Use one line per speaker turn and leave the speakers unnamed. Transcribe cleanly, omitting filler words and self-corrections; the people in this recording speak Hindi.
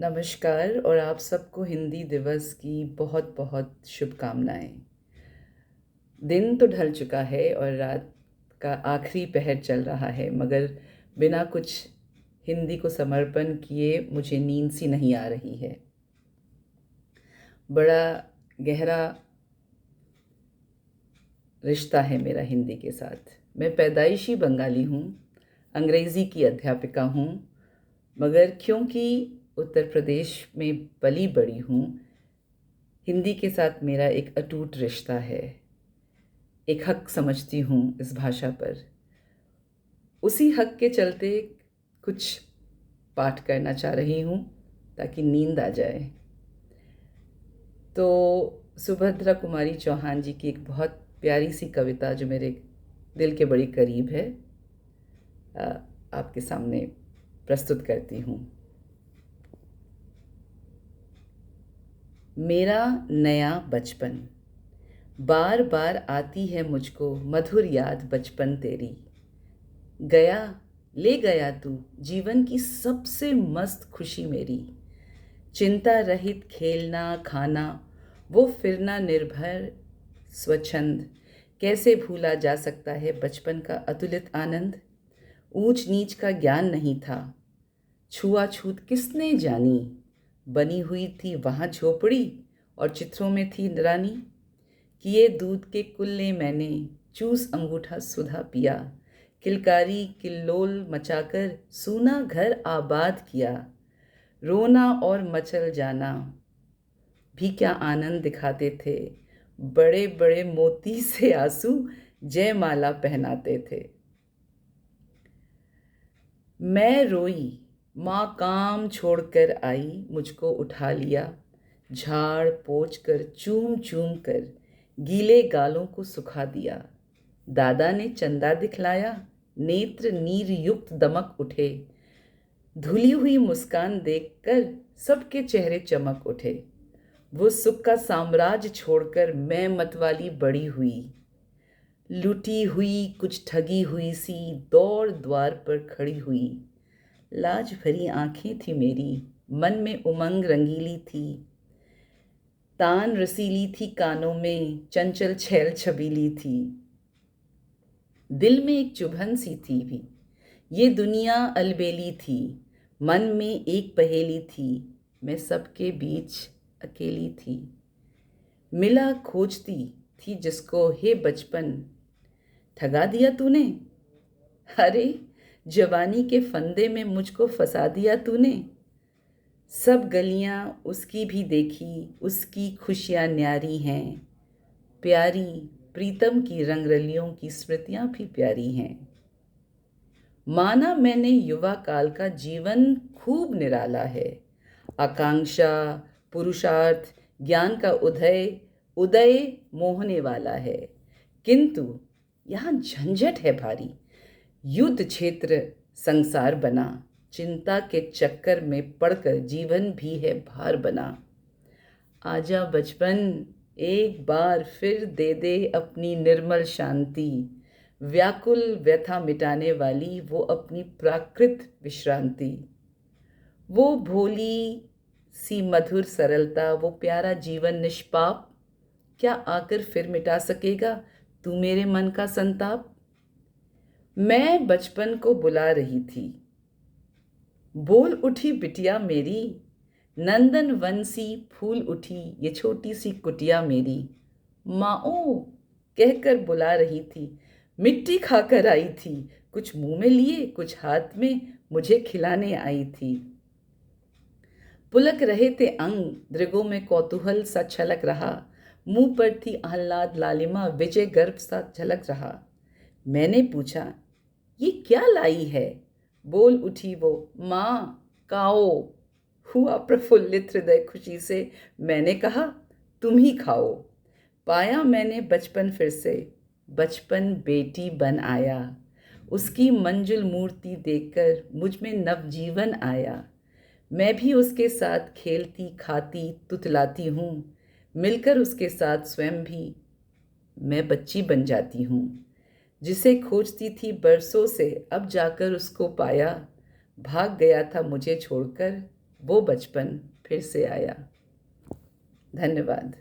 नमस्कार और आप सबको हिंदी दिवस की बहुत बहुत शुभकामनाएं। दिन तो ढल चुका है और रात का आखिरी पहर चल रहा है, मगर बिना कुछ हिंदी को समर्पण किए मुझे नींद सी नहीं आ रही है। बड़ा गहरा रिश्ता है मेरा हिंदी के साथ। मैं पैदाइशी बंगाली हूँ, अंग्रेज़ी की अध्यापिका हूँ, मगर क्योंकि उत्तर प्रदेश में पली बड़ी हूँ, हिंदी के साथ मेरा एक अटूट रिश्ता है। एक हक समझती हूँ इस भाषा पर। उसी हक के चलते कुछ पाठ करना चाह रही हूँ ताकि नींद आ जाए। तो सुभद्रा कुमारी चौहान जी की एक बहुत प्यारी सी कविता जो मेरे दिल के बड़ी करीब है, आपके सामने प्रस्तुत करती हूँ। मेरा नया बचपन। बार बार आती है मुझको मधुर याद बचपन तेरी। गया ले गया तू जीवन की सबसे मस्त खुशी मेरी। चिंता रहित खेलना खाना, वो फिरना निर्भर स्वच्छंद। कैसे भूला जा सकता है बचपन का अतुलित आनंद। ऊंच नीच का ज्ञान नहीं था, छुआछूत किसने जानी। बनी हुई थी वहाँ झोपड़ी और चित्रों में थी रानी। किए दूध के कुल्ले मैंने, चूस अंगूठा सुधा पिया। किलकारी किल्लोल मचाकर सूना घर आबाद किया। रोना और मचल जाना भी क्या आनंद दिखाते थे। बड़े बड़े मोती से आंसू जयमाला पहनाते थे। मैं रोई, माँ काम छोड़कर आई, मुझको उठा लिया। झाड़ पोंछ कर चूम चूम कर गीले गालों को सुखा दिया। दादा ने चंदा दिखलाया, नेत्र नीर युक्त दमक उठे। धुली हुई मुस्कान देखकर सबके चेहरे चमक उठे। वो सुख का साम्राज्य छोड़कर मैं मतवाली बड़ी हुई। लुटी हुई कुछ ठगी हुई सी दौड़ द्वार पर खड़ी हुई। लाज भरी आंखें थी मेरी, मन में उमंग रंगीली थी। तान रसीली थी कानों में, चंचल छैल छबीली थी। दिल में एक चुभन सी थी भी, ये दुनिया अलबेली थी। मन में एक पहेली थी, मैं सबके बीच अकेली थी। मिला खोजती थी जिसको, हे बचपन ठगा दिया तूने। अरे जवानी के फंदे में मुझको फंसा दिया तूने। सब गलियां उसकी भी देखी, उसकी खुशियां न्यारी हैं। प्यारी प्रीतम की रंगरलियों की स्मृतियां भी प्यारी हैं। माना मैंने युवा काल का जीवन खूब निराला है। आकांक्षा पुरुषार्थ ज्ञान का उदय उदय मोहने वाला है। किंतु यहाँ झंझट है भारी। युद्ध क्षेत्र संसार बना, चिंता के चक्कर में पड़कर जीवन भी है भार बना। आजा बचपन एक बार फिर दे दे अपनी निर्मल शांति। व्याकुल व्यथा मिटाने वाली वो अपनी प्राकृत विश्रांति। वो भोली सी मधुर सरलता, वो प्यारा जीवन निष्पाप, क्या आकर फिर मिटा सकेगा तू मेरे मन का संताप। मैं बचपन को बुला रही थी, बोल उठी बिटिया मेरी। नंदन वन सी फूल उठी ये छोटी सी कुटिया मेरी। माओ कहकर बुला रही थी, मिट्टी खाकर आई थी। कुछ मुंह में लिए कुछ हाथ में मुझे खिलाने आई थी। पुलक रहे थे अंग, दृगों में कौतूहल सा छलक रहा। मुंह पर थी आह्लाद लालिमा, विजय गर्भ सा झलक रहा। मैंने पूछा, ये क्या लाई है। बोल उठी वो, माँ काओ। हुआ प्रफुल्लित हृदय खुशी से, मैंने कहा तुम ही खाओ। पाया मैंने बचपन फिर से, बचपन बेटी बन आया। उसकी मंजुल मूर्ति देखकर मुझ में नवजीवन आया। मैं भी उसके साथ खेलती खाती तुतलाती हूँ। मिलकर उसके साथ स्वयं भी मैं बच्ची बन जाती हूँ। जिसे खोजती थी बरसों से अब जाकर उसको पाया। भाग गया था मुझे छोड़कर, वो बचपन फिर से आया। धन्यवाद।